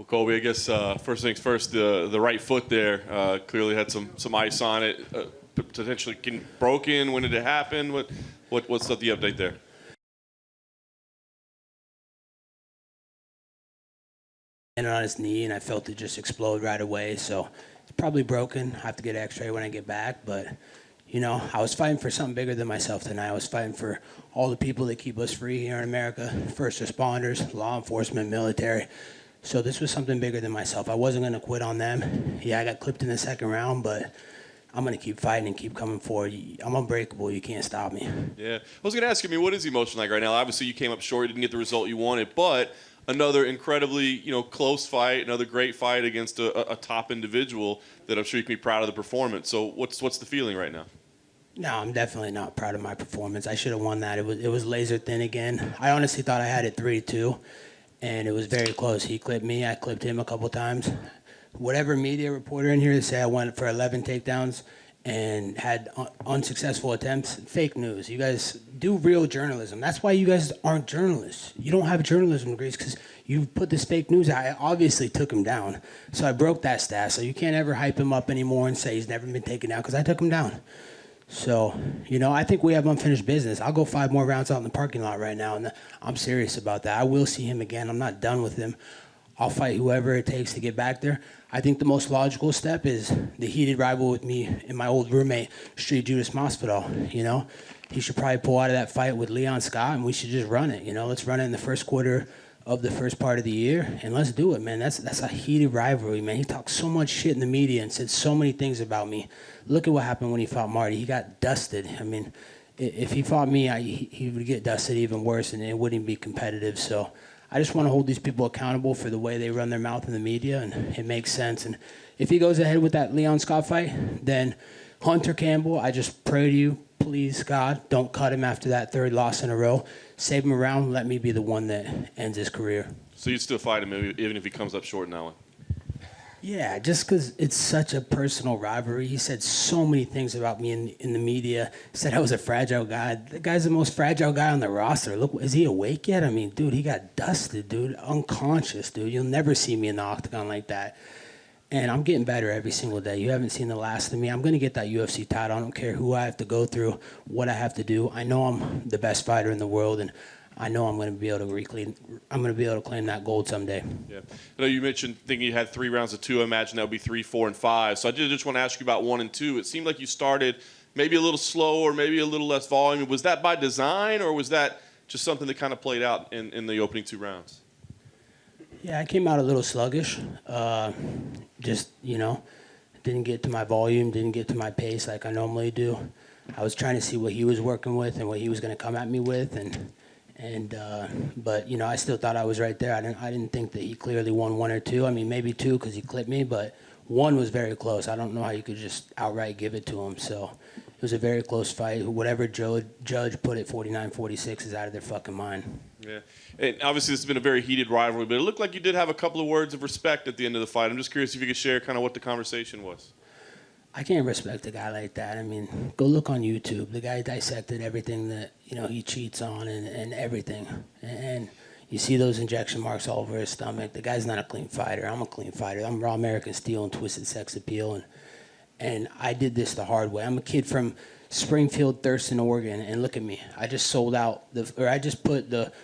Well, Colby, I guess first things first, the right foot there clearly had some ice on it, potentially broken. When did it happen? What's the update there? And on his knee, and I felt it just explode right away. So it's probably broken. I have to get an X-ray when I get back. But you know, I was fighting for something bigger than myself tonight. I was fighting for all the people that keep us free here in America: first responders, law enforcement, military. So this was something bigger than myself. I wasn't going to quit on them. Yeah, I got clipped in the second round, but I'm going to keep fighting and keep coming forward. I'm unbreakable. You can't stop me. Yeah. I was going to ask you, what is the emotion like right now? Obviously, you came up short. You didn't get the result you wanted, but another incredibly, close fight, another great fight against a top individual that I'm sure you can be proud of the performance. So what's the feeling right now? No, I'm definitely not proud of my performance. I should have won that. It was laser thin again. I honestly thought I had it 3-2. And it was very close. He clipped me. I clipped him a couple times. Whatever media reporter in here to say I went for 11 takedowns and had unsuccessful attempts, fake news. You guys do real journalism. That's why you guys aren't journalists. You don't have journalism degrees because you put this fake news out. I obviously took him down. So I broke that stat. So you can't ever hype him up anymore and say he's never been taken down because I took him down. So, I think we have unfinished business. I'll go 5 more rounds out in the parking lot right now, and I'm serious about that. I will see him again. I'm not done with him. I'll fight whoever it takes to get back there. I think the most logical step is the heated rival with me and my old roommate, Street Judas Masvidal. He should probably pull out of that fight with Leon Scott, and we should just run it. Let's run it in the first quarter of the first part of the year, and let's do it, man. That's a heated rivalry, man. He talked so much shit in the media and said so many things about me. Look at what happened when he fought Marty. He got dusted. I mean, if he fought me, he would get dusted even worse, and it wouldn't be competitive. So I just want to hold these people accountable for the way they run their mouth in the media, and it makes sense. And if he goes ahead with that Leon Scott fight, then Hunter Campbell, I just pray to you, please, God, don't cut him after that 3rd loss in a row. Save him around. Let me be the one that ends his career. So you'd still fight him even if he comes up short in that one? Yeah, just because it's such a personal rivalry. He said so many things about me in the media. He said I was a fragile guy. The guy's the most fragile guy on the roster. Look, is he awake yet? I mean, dude, he got dusted, dude. Unconscious, dude. You'll never see me in the octagon like that. And I'm getting better every single day. You haven't seen the last of me. I'm going to get that UFC title. I don't care who I have to go through, what I have to do. I know I'm the best fighter in the world, and I know I'm going to be able to claim that gold someday. Yeah. I know you mentioned thinking you had 3 rounds of 2. I imagine that would be 3, 4, and 5. So I just want to ask you about 1 and 2. It seemed like you started maybe a little slow or maybe a little less volume. Was that by design, or was that just something that kind of played out in the opening 2 rounds? Yeah, I came out a little sluggish. Didn't get to my volume, didn't get to my pace like I normally do. I was trying to see what he was working with and what he was going to come at me with, but I still thought I was right there. I didn't think that he clearly won 1 or 2. I mean, maybe 2 because he clipped me, but 1 was very close. I don't know how you could just outright give it to him. So it was a very close fight. Whatever judge put it 49-46 is out of their fucking mind. Yeah, and obviously this has been a very heated rivalry, but it looked like you did have a couple of words of respect at the end of the fight. I'm just curious if you could share kind of what the conversation was. I can't respect a guy like that. I mean, go look on YouTube. The guy dissected everything that, he cheats on and everything. And you see those injection marks all over his stomach. The guy's not a clean fighter. I'm a clean fighter. I'm raw American steel and twisted sex appeal. And I did this the hard way. I'm a kid from Springfield, Thurston, Oregon, and look at me. I just sold out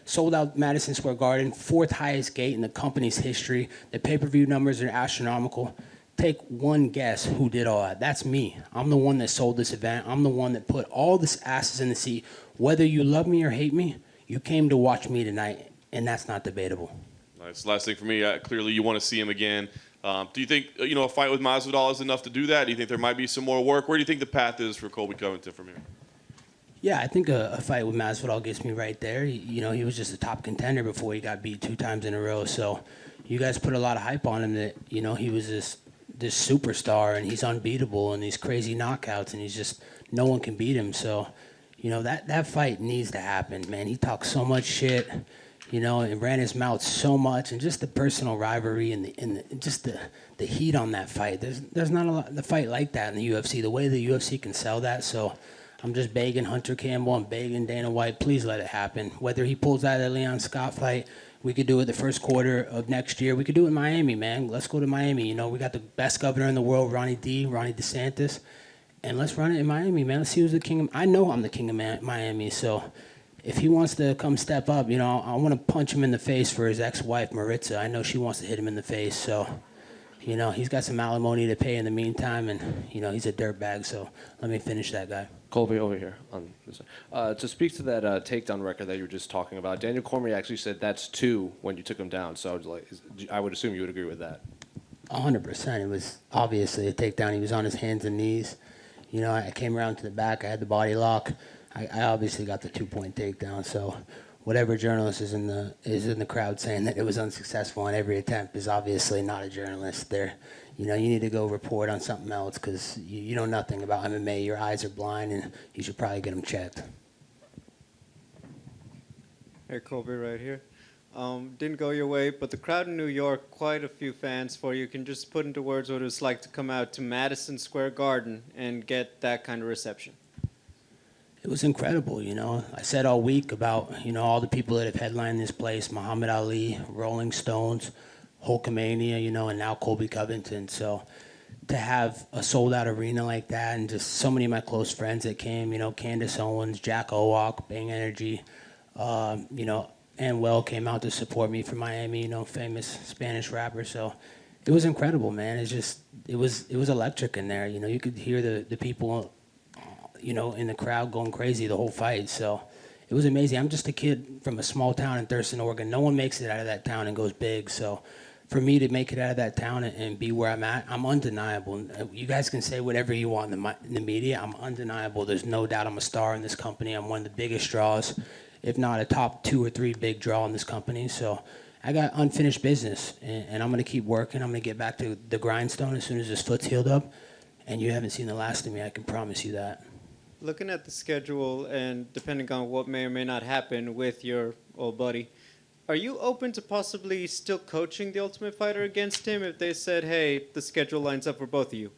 sold out Madison Square Garden, 4th highest gate in the company's history. The pay-per-view numbers are astronomical. Take one guess who did all that. That's me. I'm the one that sold this event. I'm the one that put all this asses in the seat. Whether you love me or hate me, you came to watch me tonight, and that's not debatable. Nice. Last thing for me, clearly you want to see him again. Do you think a fight with Masvidal is enough to do that? Do you think there might be some more work? Where do you think the path is for Colby Covington from here? Yeah, I think a fight with Masvidal gets me right there. He was just a top contender before he got beat 2 times in a row. So you guys put a lot of hype on him that he was this superstar and he's unbeatable and these crazy knockouts and he's just no one can beat him. So that fight needs to happen, man. He talks so much shit. And ran his mouth so much, and just the personal rivalry and just the heat on that fight. There's not a lot the fight like that in the UFC. The way the UFC can sell that, so I'm just begging Hunter Campbell, I'm begging Dana White, please let it happen. Whether he pulls out of the Leon Scott fight, We could do it the first quarter of next year. We could do it in Miami, man. Let's go to Miami. You know, we got the best governor in the world, Ronnie DeSantis. And let's run it in Miami, man. Let's see who's the king of... I know I'm the king of Miami, so if he wants to come step up, you know, I want to punch him in the face for his ex-wife, Maritza. I know she wants to hit him in the face, so... You know, he's got some alimony to pay in the meantime, and, you know, he's a dirtbag, so let me finish that guy. Colby, over here. On this side. To speak to that takedown record that you were just talking about, Daniel Cormier actually said that's 2 when you took him down, so I would assume you would agree with that. 100%. It was obviously a takedown. He was on his hands and knees. You know, I came around to the back. I had the body lock. I obviously got the 2-point takedown, so... Whatever journalist is in the crowd saying that it was unsuccessful on every attempt is obviously not a journalist. You know, you need to go report on something else because you know nothing about MMA. Your eyes are blind, and you should probably get them checked. Hey, Colby, right here. Didn't go your way, but the crowd in New York, quite a few fans for you. Can just put into words what it was like to come out to Madison Square Garden and get that kind of reception? It was incredible, you know. I said all week about, you know, all the people that have headlined this place, Muhammad Ali, Rolling Stones, Hulkamania, you know, and now Colby Covington. So to have a sold-out arena like that and just so many of my close friends that came, you know, Candace Owens, Jack Owak, Bang Energy, you know, and Well came out to support me from Miami, you know, famous Spanish rapper. So it was incredible, man. It's just, it was electric in there. You know, you could hear the people, you know, in the crowd going crazy the whole fight. So it was amazing. I'm just a kid from a small town in Thurston, Oregon. No one makes it out of that town and goes big. So for me to make it out of that town and be where I'm at, I'm undeniable. You guys can say whatever you want in the media. I'm undeniable. There's no doubt I'm a star in this company. I'm one of the biggest draws, if not a top 2 or 3 big draw in this company. So I got unfinished business, and I'm going to keep working. I'm going to get back to the grindstone as soon as this foot's healed up. And you haven't seen the last of me, I can promise you that. Looking at the schedule and depending on what may or may not happen with your old buddy, are you open to possibly still coaching the Ultimate Fighter against him if they said, hey, the schedule lines up for both of you?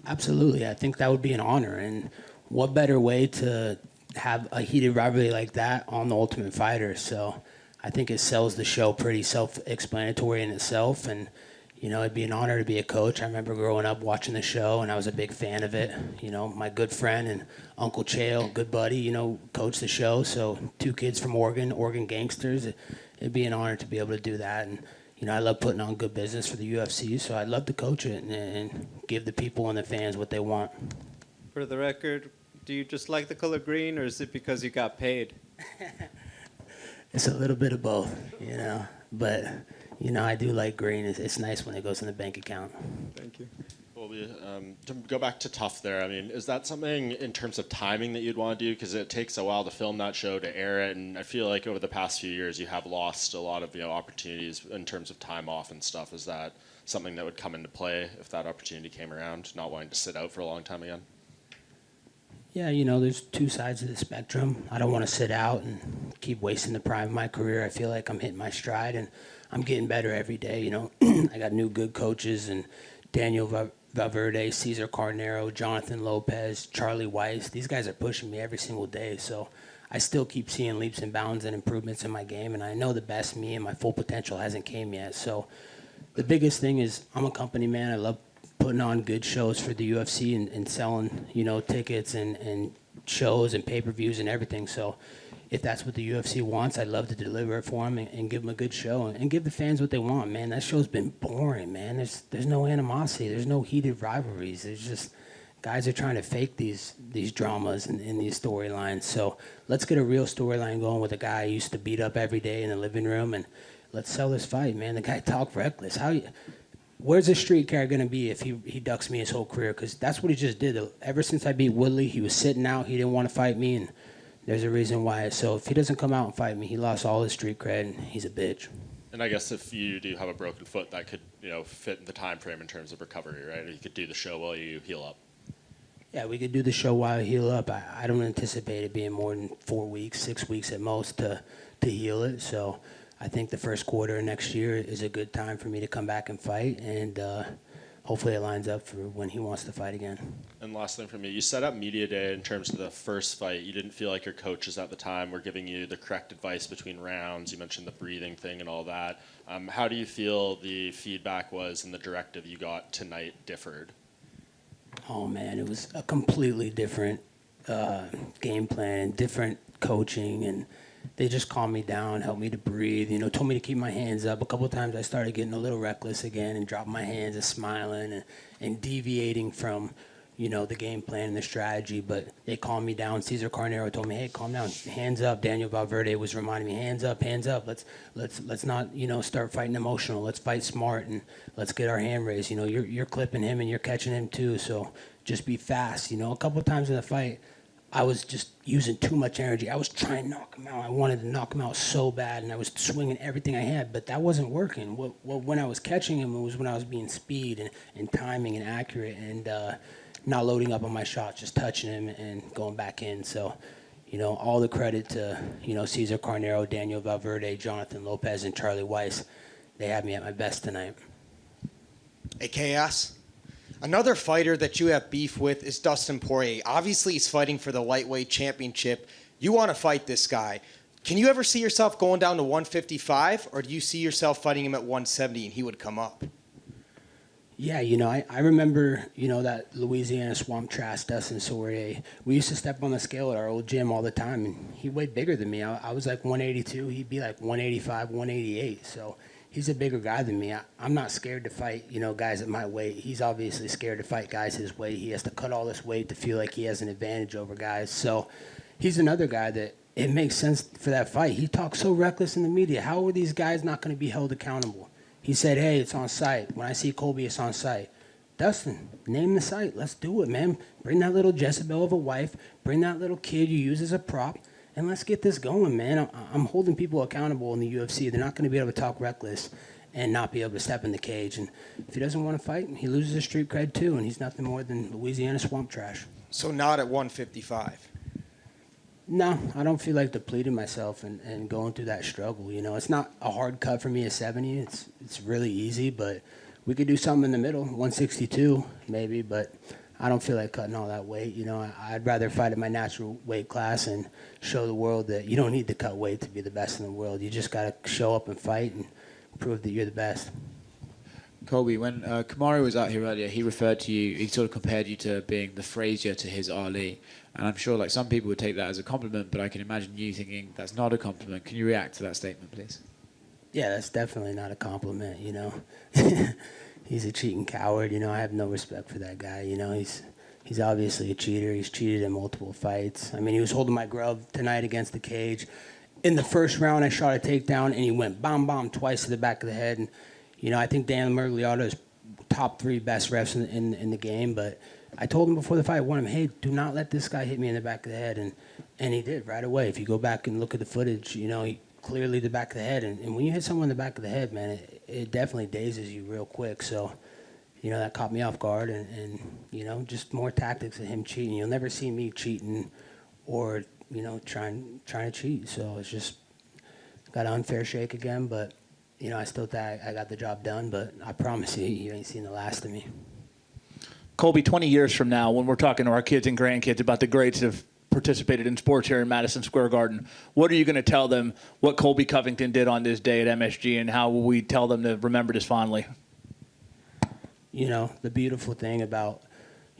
Absolutely. I think that would be an honor. And what better way to have a heated rivalry like that on the Ultimate Fighter? So I think it sells the show pretty self-explanatory in itself. And you know, it'd be an honor to be a coach. I remember growing up watching the show, and I was a big fan of it. You know, my good friend and Uncle Chael, good buddy, you know, coached the show. So 2 kids from Oregon gangsters. It'd be an honor to be able to do that. And, you know, I love putting on good business for the UFC, so I'd love to coach it and give the people and the fans what they want. For the record, do you just like the color green, or is it because you got paid? It's a little bit of both, you know, but... You know, I do like green. It's nice when it goes in the bank account. Thank you. Colby, to go back to Tough there, I mean, is that something in terms of timing that you'd want to do? Because it takes a while to film that show, to air it, and I feel like over the past few years you have lost a lot of, you know, opportunities in terms of time off and stuff. Is that something that would come into play if that opportunity came around, not wanting to sit out for a long time again? Yeah, you know, there's 2 sides of the spectrum. I don't want to sit out and keep wasting the prime of my career. I feel like I'm hitting my stride, and I'm getting better every day, you know. I got new good coaches, and Daniel Valverde, Cesar Carnero, Jonathan Lopez, Charlie Weiss. These guys are pushing me every single day, so I still keep seeing leaps and bounds and improvements in my game, and I know the best me and my full potential hasn't came yet. So the biggest thing is I'm a company man. I love putting on good shows for the UFC and selling, you know, tickets and shows and pay-per-views and everything. So if that's what the UFC wants, I'd love to deliver it for them and give them a good show and give the fans what they want, man. That show's been boring, man. There's no animosity. There's no heated rivalries. There's just guys are trying to fake these dramas and these storylines. So let's get a real storyline going with a guy I used to beat up every day in the living room, and let's sell this fight, man. The guy talked reckless. Where's the street car going to be if he ducks me his whole career? Because that's what he just did. Ever since I beat Woodley, he was sitting out. He didn't want to fight me, and there's a reason why. So if he doesn't come out and fight me, he lost all his street cred, and he's a bitch. And I guess if you do have a broken foot, that could, you know, fit in the time frame in terms of recovery, right? Or you could do the show while you heal up. Yeah, we could do the show while I heal up. I don't anticipate it being more than 4 weeks, 6 weeks at most to heal it. So I think the first quarter of next year is a good time for me to come back and fight. And hopefully it lines up for when he wants to fight again. And last thing from me, you set up media day in terms of the first fight. You didn't feel like your coaches at the time were giving you the correct advice between rounds. You mentioned the breathing thing and all that. How do you feel the feedback was and the directive you got tonight differed? Oh, man, it was a completely different game plan and different coaching, and they just calmed me down, helped me to breathe, told me to keep my hands up. A couple of times I started getting a little reckless again and dropping my hands and smiling and deviating from, the game plan and the strategy, but they calmed me down. Cesar Carnero told me, hey, calm down, hands up. Daniel Valverde was reminding me, hands up, hands up. Let's not, start fighting emotional. Let's fight smart and let's get our hand raised. You're clipping him and you're catching him too, so just be fast. A couple of times in the fight, I was just using too much energy. I was trying to knock him out. I wanted to knock him out so bad, and I was swinging everything I had, but that wasn't working. When I was catching him, it was when I was being speed and timing and accurate and not loading up on my shots, just touching him and going back in. So, all the credit to, Cesar Carnero, Daniel Valverde, Jonathan Lopez, and Charlie Weiss. They had me at my best tonight. Hey, Chaos. Another fighter that you have beef with is Dustin Poirier. Obviously, he's fighting for the lightweight championship. You want to fight this guy. Can you ever see yourself going down to 155, or do you see yourself fighting him at 170 and he would come up? Yeah, I remember, that Louisiana swamp trash Dustin Poirier. We used to step on the scale at our old gym all the time, and he weighed bigger than me. I was like 182. He'd be like 185, 188. So he's a bigger guy than me. I'm not scared to fight, guys at my weight. He's obviously scared to fight guys his weight. He has to cut all this weight to feel like he has an advantage over guys. So he's another guy that it makes sense for that fight. He talks so reckless in the media. How are these guys not going to be held accountable? He said, hey, it's on site. When I see Colby, it's on site. Dustin, name the site. Let's do it, man. Bring that little Jezebel of a wife. Bring that little kid you use as a prop. And let's get this going, man. I'm holding people accountable in the UFC. They're not going to be able to talk reckless and not be able to step in the cage. And if he doesn't want to fight, he loses his street cred too, and he's nothing more than Louisiana swamp trash. So not at 155. No, I don't feel like depleting myself and going through that struggle. It's not a hard cut for me at 70. It's really easy, but we could do something in the middle, 162 maybe, but I don't feel like cutting all that weight. I'd rather fight at my natural weight class and show the world that you don't need to cut weight to be the best in the world. You just got to show up and fight and prove that you're the best. Colby, when Kamaru was out here earlier, he referred to you, he sort of compared you to being the Frazier to his Ali. And I'm sure some people would take that as a compliment, but I can imagine you thinking that's not a compliment. Can you react to that statement, please? Yeah, that's definitely not a compliment, He's a cheating coward, I have no respect for that guy, He's obviously a cheater. He's cheated in multiple fights. I mean, he was holding my glove tonight against the cage. In the first round, I shot a takedown, and he went bomb twice to the back of the head. And, I think Dan Mergliato is top 3 best refs in the game, but I told him before the fight, I warned him, hey, do not let this guy hit me in the back of the head. And he did right away. If you go back and look at the footage, he clearly the back of the head. And when you hit someone in the back of the head, man, it definitely dazes you real quick. So, that caught me off guard. And just more tactics of him cheating. You'll never see me cheating or, trying to cheat. So it's just got an unfair shake again. But, I still think I got the job done. But I promise you ain't seen the last of me. Colby, 20 years from now, when we're talking to our kids and grandkids about the greats that have participated in sports here in Madison Square Garden, what are you going to tell them what Colby Covington did on this day at MSG, and how will we tell them to remember this fondly? The beautiful thing about,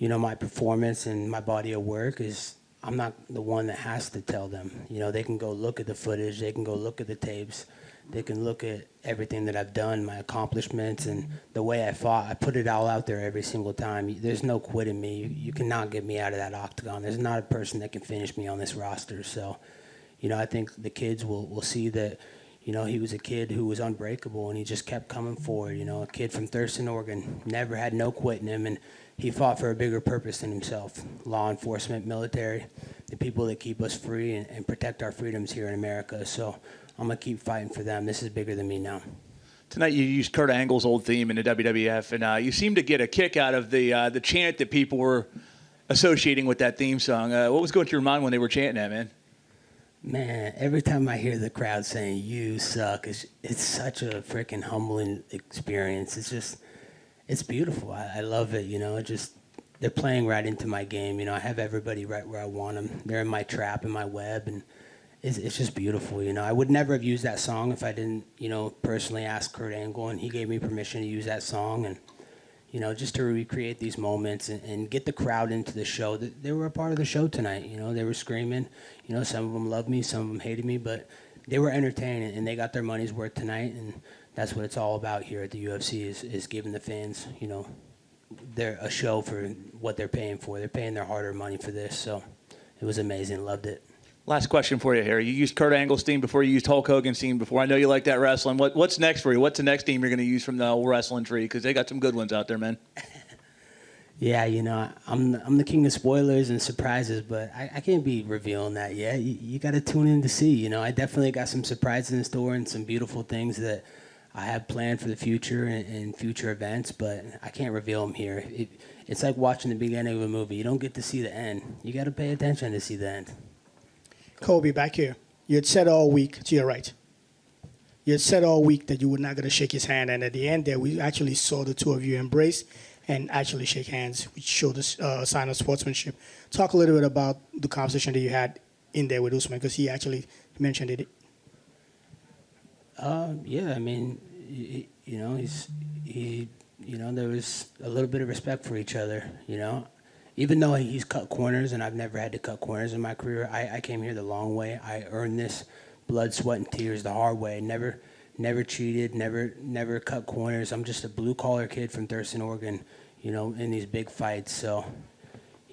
my performance and my body of work is I'm not the one that has to tell them. They can go look at the footage. They can go look at the tapes. They can look at everything that I've done, my accomplishments, and the way I fought. I put it all out there every single time. There's no quitting me. You cannot get me out of that octagon. There's not a person that can finish me on this roster. So, I think the kids will see that, he was a kid who was unbreakable, and he just kept coming forward. A kid from Thurston, Oregon, never had no quit in him, and he fought for a bigger purpose than himself. Law enforcement, military, the people that keep us free and protect our freedoms here in America. So I'm going to keep fighting for them. This is bigger than me now. Tonight you used Kurt Angle's old theme in the WWF, and you seemed to get a kick out of the chant that people were associating with that theme song. What was going through your mind when they were chanting that, man? Man, every time I hear the crowd saying, you suck, it's such a freaking humbling experience. It's It's beautiful. I love it. You know, it just they're playing right into my game. You know, I have everybody right where I want them. They're in my trap, in my web, and it's just beautiful. You know, I would never have used that song if I didn't, you know, personally ask Kurt Angle, and he gave me permission to use that song, and you know, just to recreate these moments and get the crowd into the show. They were a part of the show tonight. You know, they were screaming. You know, some of them loved me, some of them hated me, but they were entertaining, and they got their money's worth tonight, and that's what it's all about here at the UFC is giving the fans, you know, a show for what they're paying for. They're paying their hard-earned money for this, so it was amazing. Loved it. Last question for you, Harry. You used Kurt Angle's team before. You used Hulk Hogan's team before. I know you like that wrestling. What's next for you? What's the next team you're going to use from the whole wrestling tree? Because they got some good ones out there, man. Yeah, you know, I'm the king of spoilers and surprises, but I can't be revealing that yet. You got to tune in to see. You know, I definitely got some surprises in store and some beautiful things that I have planned for the future and future events, but I can't reveal them here. It's like watching the beginning of a movie. You don't get to see the end. You got to pay attention to see the end. Colby, back here. You had said all week, to your right, you had said all week that you were not going to shake his hand, and at the end there, we actually saw the two of you embrace and actually shake hands, which showed a sign of sportsmanship. Talk a little bit about the conversation that you had in there with Usman, because he actually mentioned it. Yeah, I mean, you know, you know, there was a little bit of respect for each other, you know. Even though he's cut corners, and I've never had to cut corners in my career, I came here the long way. I earned this blood, sweat, and tears the hard way. Never cheated, never cut corners. I'm just a blue-collar kid from Thurston, Oregon, you know, in these big fights. So,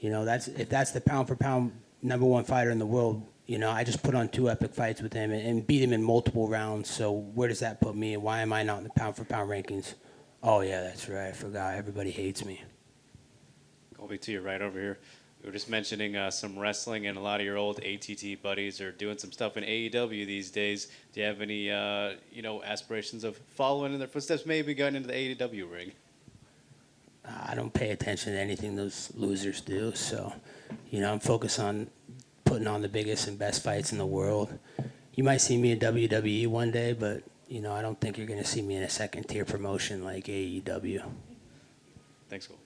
you know, if that's the pound-for-pound #1 fighter in the world, you know, I just put on 2 epic fights with him and beat him in multiple rounds. So where does that put me? Why am I not in the pound-for-pound rankings? Oh, yeah, that's right. I forgot. Everybody hates me. Colby, to your right over here. We were just mentioning some wrestling, and a lot of your old ATT buddies are doing some stuff in AEW these days. Do you have any, you know, aspirations of following in their footsteps, maybe going into the AEW ring? I don't pay attention to anything those losers do. So, you know, I'm focused on putting on the biggest and best fights in the world. You might see me in WWE one day, but, you know, I don't think you're going to see me in a second-tier promotion like AEW. Thanks, Colby.